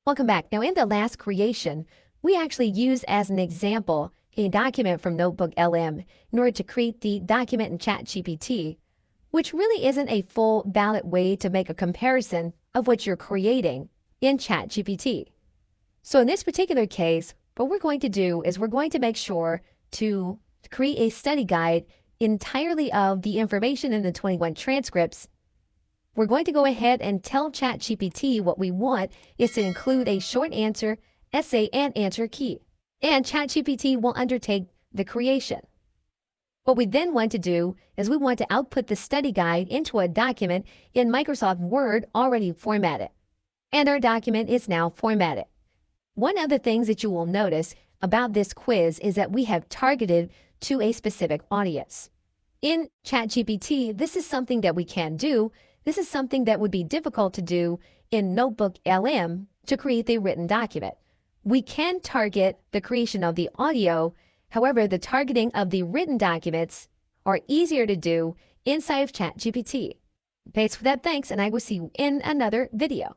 Welcome back. Now, in the last creation, we actually used as an example a document from NotebookLM in order to create the document in ChatGPT, which really isn't a full valid way to make a comparison of what you're creating in ChatGPT. So in this particular case, what we're going to do is we're going to make sure to create a study guide entirely of the information in the 21 transcripts. We're going to go ahead and tell ChatGPT what we want is to include a short answer, essay, and answer key. And ChatGPT will undertake the creation. What we then want to do is we want to output the study guide into a document in Microsoft Word already formatted. And our document is now formatted. One of the things that you will notice about this quiz is that we have targeted to a specific audience. In ChatGPT, this is something that we can do. This is something that would be difficult to do in NotebookLM to create the written document. We can target the creation of the audio. However, the targeting of the written documents are easier to do inside of ChatGPT. Okay, so for that, thanks, and I will see you in another video.